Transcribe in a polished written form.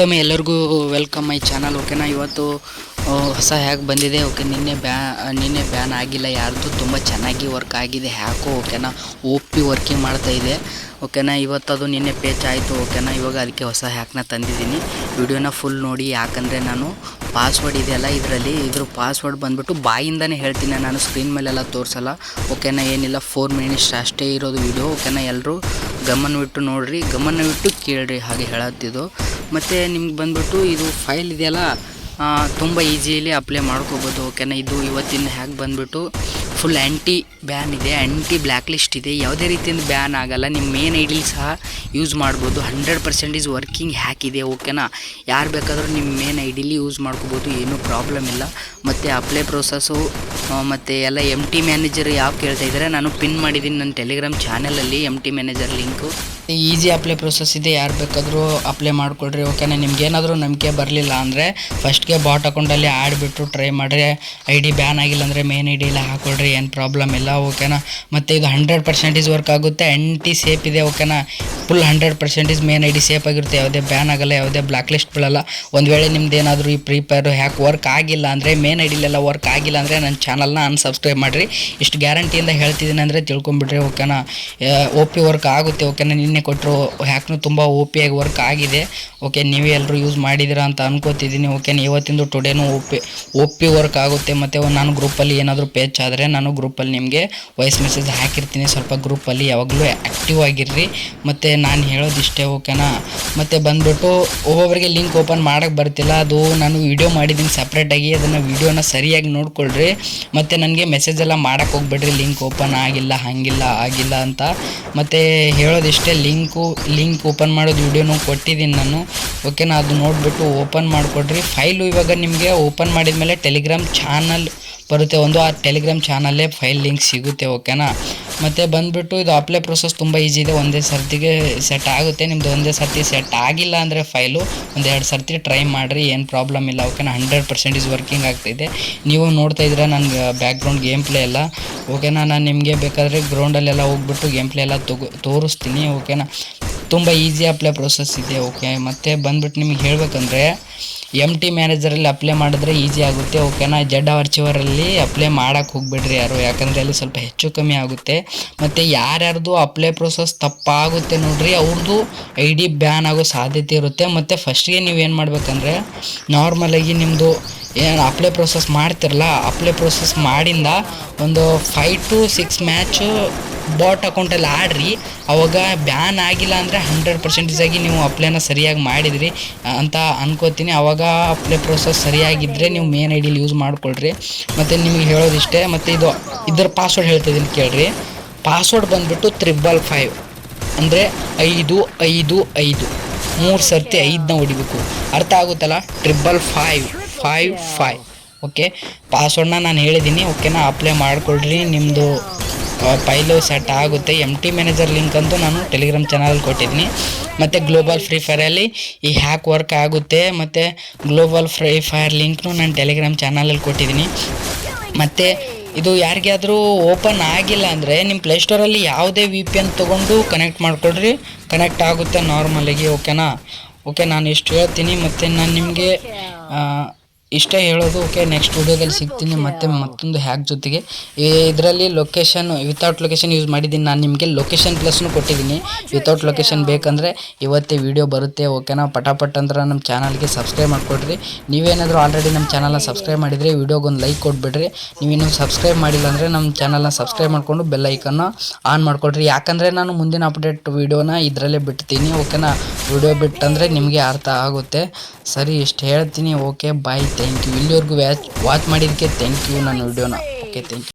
ಮತ್ತೊಮ್ಮೆ ಎಲ್ಲರಿಗೂ welcome my channel. ಓಕೆನಾ, ಇವತ್ತು ಹೊಸ ಹ್ಯಾಕ್ ಬಂದಿದೆ. ಓಕೆ, ನಿನ್ನೆ ಬ್ಯಾನ್ ಆಗಿಲ್ಲ ಯಾರ್ದು, ತುಂಬ ಚೆನ್ನಾಗಿ ವರ್ಕ್ ಆಗಿದೆ ಹ್ಯಾಕು. ಓಕೆನಾ, OP ವರ್ಕಿಂಗ್ ಮಾಡ್ತಾ ಇದೆ. ಓಕೆನಾ, ಇವತ್ತು ಅದು ನಿನ್ನೆ ಪೇಚ್ ಆಯಿತು. ಓಕೆನಾ, ಇವಾಗ ಅದಕ್ಕೆ ಹೊಸ ಹ್ಯಾಕ್ನ ತಂದಿದ್ದೀನಿ. ವಿಡಿಯೋನ ಫುಲ್ ನೋಡಿ, ಯಾಕಂದರೆ ನಾನು ಪಾಸ್ವರ್ಡ್ ಇದೆಯಲ್ಲ ಇದ್ರ ಪಾಸ್ವರ್ಡ್ ಬಂದುಬಿಟ್ಟು ಬಾಯಿಂದನೇ ಹೇಳ್ತೀನಿ, ನಾನು ಸ್ಕ್ರೀನ್ ಮೇಲೆಲ್ಲ ತೋರಿಸಲ್ಲ. ಓಕೆನಾ, ಏನಿಲ್ಲ 4 ಮಿನಿಟ್ಸ್ ಅಷ್ಟೇ ಇರೋದು ವಿಡಿಯೋ. ಓಕೆನಾ, ಎಲ್ಲರೂ ಗಮನವಿಟ್ಟು ನೋಡಿರಿ, ಗಮನವಿಟ್ಟು ಕೇಳಿರಿ, ಹಾಗೆ ಹೇಳತ್ತಿದ್ದು. ಮತ್ತು ನಿಮ್ಗೆ ಬಂದುಬಿಟ್ಟು ಇದು ಫೈಲ್ ಇದೆಯಲ್ಲ, ತುಂಬ ಈಸಿಯಲ್ಲಿ ಅಪ್ಲೈ ಮಾಡ್ಕೋಬೋದು. ಓಕೆನಾ, ಇದು ಇವತ್ತಿನ ಹ್ಯಾಕ್ ಬಂದುಬಿಟ್ಟು ಫುಲ್ ಆ್ಯಂಟಿ ಬ್ಯಾನ್ ಇದೆ, ಆ್ಯಂಟಿ ಬ್ಲ್ಯಾಕ್ ಲಿಸ್ಟ್ ಇದೆ. ಯಾವುದೇ ರೀತಿಯಿಂದ ಬ್ಯಾನ್ ಆಗಲ್ಲ, ನಿಮ್ಮ ಮೇನ್ ಐಡಿಲಿ ಸಹ ಯೂಸ್ ಮಾಡ್ಬೋದು. 100% ವರ್ಕಿಂಗ್ ಹ್ಯಾಕ್ ಇದೆ. ಓಕೆನಾ, ಯಾರು ಬೇಕಾದರೂ ನಿಮ್ಮ ಮೇನ್ ಐಡಿಲಿ ಯೂಸ್ ಮಾಡ್ಕೋಬೋದು, ಏನೂ ಪ್ರಾಬ್ಲಮ್ ಇಲ್ಲ. ಮತ್ತು ಅಪ್ಲೈ ಪ್ರೋಸೆಸ್ಸು ಮತ್ತು ಎಲ್ಲ MT ಮ್ಯಾನೇಜರ್ ಯಾವ ಕೇಳ್ತಾ ಇದ್ದಾರೆ, ನಾನು ಪಿನ್ ಮಾಡಿದ್ದೀನಿ ನನ್ನ ಟೆಲಿಗ್ರಾಮ್ ಚಾನಲಲ್ಲಿ MT manager link. Easy apply process ಇದೆ, ಯಾರು ಬೇಕಾದರೂ ಅಪ್ಲೈ ಮಾಡಿಕೊಡ್ರಿ. ಓಕೆನಾ, ನಿಮ್ಗೇನಾದರೂ ನಂಬಿಕೆ ಬರಲಿಲ್ಲ ಅಂದರೆ ಫಸ್ಟ್ಗೆ ಬಾಟ್ ಅಕೌಂಟಲ್ಲಿ ಆಡಿಬಿಟ್ಟು ಟ್ರೈ ಮಾಡಿರಿ. ID ಬ್ಯಾನ್ ಆಗಿಲ್ಲ ಅಂದರೆ ಮೇನ್ ಐಡಿಯಲ್ಲಿ ಹಾಕೊಳ್ರಿ, ಏನು ಪ್ರಾಬ್ಲಮ್ ಇಲ್ಲ. ಓಕೆನಾ, ಮತ್ತು ಇದು 100% ವರ್ಕ್ ಆಗುತ್ತೆ, ಆ್ಯಂಟಿ ಸೇಫ್ ಇದೆ. ಓಕೆನಾ, ಫುಲ್ 100% ಮೇನ್ ID ಸೇಫ್ ಆಗಿರುತ್ತೆ, ಯಾವುದೇ ಬ್ಯಾನ್ ಆಗಲ್ಲ, ಯಾವುದೇ ಬ್ಲ್ಯಾಕ್ ಲಿಸ್ಟ್ ಬೀಳಲ್ಲ. ಒಂದು ವೇಳೆ ನಿಮ್ದು ಏನಾದರೂ ಈ ಫ್ರೀ ಫೈರ್ ಹ್ಯಾಕ್ ವರ್ಕ್ ಆಗಿಲ್ಲ ಅಂದರೆ, ಮೇನ್ ಐಡಿಲೆಲ್ಲ ವರ್ಕ್ ಆಗಿಲ್ಲ ಅಂದರೆ ನನ್ನ ಚಾನಲ್ನ ಅನ್ಸಬ್ಸ್ಕ್ರೈಬ್ ಮಾಡಿರಿ. ಇಷ್ಟು ಗ್ಯಾರಂಟಿಯಿಂದ ಹೇಳ್ತಿದ್ದೀನಿ ಅಂದರೆ ತಿಳ್ಕೊಂಬಿಡ್ರಿ. ಓಕೆನಾ, OP ವರ್ಕ್ ಆಗುತ್ತೆ. ಓಕೆನಾ, ನಿನ್ನೆ ಕೊಟ್ಟರು ಹ್ಯಾಕ್ನು ತುಂಬ OP ಆಗಿ ವರ್ಕ್ ಆಗಿದೆ. ಓಕೆ, ನೀವೇ ಎಲ್ಲರೂ ಯೂಸ್ ಮಾಡಿದ್ದೀರಾ ಅಂತ ಅನ್ಕೋತಿದ್ದೀನಿ. ಓಕೆನಾ, ಇವತ್ತಿಂದು ಟುಡೇನು OP ವರ್ಕ್ ಆಗುತ್ತೆ. ಮತ್ತು ನಾನು ಗ್ರೂಪಲ್ಲಿ ಏನಾದರೂ ಪೇಚ್ ಆದರೆ ನಾನು ಗ್ರೂಪಲ್ಲಿ ನಿಮಗೆ ವಾಯ್ಸ್ ಮೆಸೇಜ್ ಹಾಕಿರ್ತೀನಿ. ಸ್ವಲ್ಪ ಗ್ರೂಪಲ್ಲಿ ಯಾವಾಗಲೂ ಆ್ಯಕ್ಟಿವ್ ಆಗಿರ್ರಿ. ಮತ್ತು ನಾನು ಹೇಳೋದಿಷ್ಟೇ. ಓಕೆನಾ, ಮತ್ತು ಬಂದುಬಿಟ್ಟು ಒಬ್ಬೊಬ್ಬರಿಗೆ ಲಿಂಕ್ ಓಪನ್ ಮಾಡೋಕ್ಕೆ ಬರ್ತಿಲ್ಲ, ಅದು ನಾನು ವೀಡಿಯೋ ಮಾಡಿದ್ದೀನಿ ಸಪ್ರೇಟಾಗಿ, ಅದನ್ನು ವೀಡಿಯೋನ ಸರಿಯಾಗಿ ನೋಡ್ಕೊಳ್ರಿ. ಮತ್ತು ನನಗೆ ಮೆಸೇಜೆಲ್ಲ ಮಾಡೋಕ್ಕೆ ಹೋಗ್ಬೇಡ್ರಿ, ಲಿಂಕ್ ಓಪನ್ ಆಗಿಲ್ಲ, ಹಾಗಿಲ್ಲ ಆಗಿಲ್ಲ ಅಂತ. ಮತ್ತು ಹೇಳೋದಿಷ್ಟೇ, ಲಿಂಕ್ ಓಪನ್ ಮಾಡೋದು ವೀಡಿಯೋನು ಕೊಟ್ಟಿದ್ದೀನಿ ನಾನು. ಓಕೆನಾ, ಅದು ನೋಡಿಬಿಟ್ಟು ಓಪನ್ ಮಾಡಿಕೊಡ್ರಿ. ಫೈಲು ಇವಾಗ ನಿಮಗೆ ಓಪನ್ ಮಾಡಿದ ಮೇಲೆ ಟೆಲಿಗ್ರಾಮ್ ಚಾನಲ್ ಬರುತ್ತೆ ಒಂದು, ಆ ಟೆಲಿಗ್ರಾಮ್ ಚಾನಲ್ಲೇ ಫೈಲ್ ಲಿಂಕ್ ಸಿಗುತ್ತೆ. ಓಕೆನಾ, ಮತ್ತು ಬಂದುಬಿಟ್ಟು ಇದು ಅಪ್ಲೈ ಪ್ರೋಸೆಸ್ ತುಂಬ ಈಸಿ ಇದೆ, ಒಂದೇ ಸರ್ತಿಗೆ ಸೆಟ್ ಆಗುತ್ತೆ. ನಿಮ್ಮದು ಒಂದೇ ಸರ್ತಿ ಸೆಟ್ ಆಗಿಲ್ಲ ಅಂದರೆ ಫೈಲು 1-2 ಸರ್ತಿ ಟ್ರೈ ಮಾಡಿರಿ, ಏನು ಪ್ರಾಬ್ಲಮ್ ಇಲ್ಲ. ಓಕೆನಾ, 100% ವರ್ಕಿಂಗ್ ಆಗ್ತಾಯಿದೆ. ನೀವು ನೋಡ್ತಾ ಇದ್ದೀರಾ ನನ್ನ ಬ್ಯಾಕ್ಗ್ರೌಂಡ್ ಗೇಮ್ ಪ್ಲೇ ಎಲ್ಲ. ಓಕೆನಾ, ನಾನು ನಿಮಗೆ ಬೇಕಾದರೆ ಗ್ರೌಂಡಲ್ಲೆಲ್ಲ ಹೋಗ್ಬಿಟ್ಟು ಗೇಮ್ ಪ್ಲೇ ಎಲ್ಲ ತೋರಿಸ್ತೀನಿ. ಓಕೆನಾ, ತುಂಬ ಈಸಿ ಅಪ್ಲೈ ಪ್ರೋಸೆಸ್ ಇದೆ. ಓಕೆ, ಮತ್ತು ಬಂದುಬಿಟ್ಟು ನಿಮಗೆ ಹೇಳಬೇಕಂದ್ರೆ MT ಮ್ಯಾನೇಜರಲ್ಲಿ ಅಪ್ಲೈ ಮಾಡಿದ್ರೆ ಈಸಿ ಆಗುತ್ತೆ. ಓಕೆನಾ, ಜೆಡ್ ಆರ್ಚಿವರಲ್ಲಿ ಅಪ್ಲೈ ಮಾಡೋಕ್ಕೆ ಹೋಗ್ಬಿಡ್ರಿ ಯಾರು, ಯಾಕಂದರೆ ಅಲ್ಲಿ ಸ್ವಲ್ಪ ಹೆಚ್ಚು ಕಮ್ಮಿ ಆಗುತ್ತೆ. ಮತ್ತು ಯಾರ್ಯಾರ್ದು ಅಪ್ಲೈ ಪ್ರೋಸೆಸ್ ತಪ್ಪಾಗುತ್ತೆ ನೋಡಿರಿ, ಅವ್ರದ್ದು ID ಬ್ಯಾನ್ ಆಗೋ ಸಾಧ್ಯತೆ ಇರುತ್ತೆ. ಮತ್ತು ಫಸ್ಟಿಗೆ ನೀವೇನು ಮಾಡಬೇಕಂದ್ರೆ, ನಾರ್ಮಲಾಗಿ ನಿಮ್ಮದು ಏನು ಅಪ್ಲೈ ಪ್ರೋಸೆಸ್ ಮಾಡ್ತಿರಲ್ಲ, ಅಪ್ಲೈ ಪ್ರೋಸೆಸ್ ಮಾಡಿಂದ ಒಂದು 5 to 6 ಮ್ಯಾಚು ಬಾಟ್ ಅಕೌಂಟಲ್ಲಿ ಆಡ್ರಿ. ಅವಾಗ ಬ್ಯಾನ್ ಆಗಿಲ್ಲ ಅಂದರೆ 100% ಆಗಿ ನೀವು ಅಪ್ಲೈನ ಸರಿಯಾಗಿ ಮಾಡಿದ್ರಿ ಅಂತ ಅನ್ಕೋತೀನಿ. ಅವಾಗ ಅಪ್ಲೈ ಪ್ರೋಸೆಸ್ ಸರಿಯಾಗಿದ್ದರೆ ನೀವು ಮೇನ್ ಐಡಿಲಿ ಯೂಸ್ ಮಾಡ್ಕೊಳ್ರಿ. ಮತ್ತು ನಿಮಗೆ ಹೇಳೋದಿಷ್ಟೇ. ಮತ್ತು ಇದರ ಪಾಸ್ವರ್ಡ್ ಹೇಳ್ತಿದ್ದೀನಿ ಕೇಳ್ರಿ. ಪಾಸ್ವರ್ಡ್ ಬಂದುಬಿಟ್ಟು 555, ಅಂದರೆ 555 3 ಸರ್ತಿ 5ನ ಹೊಡಿಬೇಕು. ಅರ್ಥ ಆಗುತ್ತಲ್ಲ, 555. ಓಕೆ, ಪಾಸ್ವರ್ಡ್ನ ನಾನು ಹೇಳಿದ್ದೀನಿ. ಓಕೆನಾ, ಅಪ್ಲೈ ಮಾಡಿಕೊಳ್ರಿ, ನಿಮ್ಮದು ಫೈಲು ಸೆಟ್ ಆಗುತ್ತೆ. MT ಮ್ಯಾನೇಜರ್ ಲಿಂಕ್ ಅಂತೂ ನಾನು ಟೆಲಿಗ್ರಾಮ್ ಚಾನಲಲ್ಲಿ ಕೊಟ್ಟಿದ್ದೀನಿ. ಮತ್ತು ಗ್ಲೋಬಲ್ ಫ್ರೀ ಫೈರಲ್ಲಿ ಈ ಹ್ಯಾಕ್ ವರ್ಕ್ ಆಗುತ್ತೆ. ಮತ್ತು ಗ್ಲೋಬಲ್ ಫ್ರೀ ಫೈರ್ ಲಿಂಕ್ನು ನಾನು ಟೆಲಿಗ್ರಾಮ್ ಚಾನಲಲ್ಲಿ ಕೊಟ್ಟಿದ್ದೀನಿ. ಮತ್ತು ಇದು ಯಾರಿಗಾದರೂ ಓಪನ್ ಆಗಿಲ್ಲ ಅಂದರೆ ನಿಮ್ಮ ಪ್ಲೇಸ್ಟೋರಲ್ಲಿ ಯಾವುದೇ VPN ತೊಗೊಂಡು ಕನೆಕ್ಟ್ ಮಾಡಿಕೊಡ್ರಿ, ಕನೆಕ್ಟ್ ಆಗುತ್ತೆ ನಾರ್ಮಲಾಗಿ. ಓಕೆನಾ, ಓಕೆ, ನಾನು ಇಷ್ಟು ಹೇಳ್ತೀನಿ. ಮತ್ತು ನಾನು ನಿಮಗೆ ಇಷ್ಟೇ ಹೇಳೋದು. ಓಕೆ, ನೆಕ್ಸ್ಟ್ ವಿಡಿಯೋದಲ್ಲಿ ಸಿಗ್ತೀನಿ ಮತ್ತೊಂದು ಹ್ಯಾಕ್ ಜೊತೆಗೆ. ಇದರಲ್ಲಿ ಲೊಕೇಶನ್ ವಿತೌಟ್ ಲೊಕೇಶನ್ ಯೂಸ್ ಮಾಡಿದ್ದೀನಿ ನಾನು, ನಿಮಗೆ ಲೊಕೇಶನ್ ಪ್ಲಸ್ನು ಕೊಟ್ಟಿದ್ದೀನಿ. ವಿತೌಟ್ ಲೊಕೇಶನ್ ಬೇಕಂದರೆ ಇವತ್ತೇ ವಿಡಿಯೋ ಬರುತ್ತೆ. ಓಕೆನಾ, ಪಟಾಪಟ್ ಅಂದ್ರೆ ನಮ್ಮ ಚಾನಲ್ಗೆ ಸಬ್ಸ್ಕ್ರೈಬ್ ಮಾಡಿಕೊಡ್ರಿ. ನೀವೇನಾದರೂ ಆಲ್ರೆಡಿ ನಮ್ಮ ಚಾನಲ್ನ ಸಬ್ಸ್ಕ್ರೈಬ್ ಮಾಡಿದರೆ ವಿಡಿಯೋಗೊಂದು ಲೈಕ್ ಕೊಟ್ಬಿಡ್ರಿ. ನೀವಿನ್ನೂ ಸಬ್ಸ್ಕ್ರೈಬ್ ಮಾಡಿಲ್ಲ ಅಂದರೆ ನಮ್ಮ ಚಾನಲ್ನ ಸಬ್ಸ್ಕ್ರೈಬ್ ಮಾಡಿಕೊಂಡು ಬೆಲ್ ಐಕನ್ನ ಆನ್ ಮಾಡಿಕೊಡ್ರಿ, ಯಾಕಂದರೆ ನಾನು ಮುಂದಿನ ಅಪ್ಡೇಟ್ ವಿಡಿಯೋನ ಇದರಲ್ಲೇ ಬಿಡ್ತೀನಿ. ಓಕೆನಾ, ವಿಡಿಯೋ ಬಿಟ್ಟಂದರೆ ನಿಮಗೆ ಅರ್ಥ ಆಗುತ್ತೆ. ಸರಿ, ಇಷ್ಟು ಹೇಳ್ತೀನಿ. Okay, bye, thank you. ಇಲ್ಲಿವರೆಗೂ ವಾಚ್ ಮಾಡಿದ್ದಕ್ಕೆ ಥ್ಯಾಂಕ್ ಯು ನನ್ನ ವಿಡಿಯೋನ. Okay, thank you.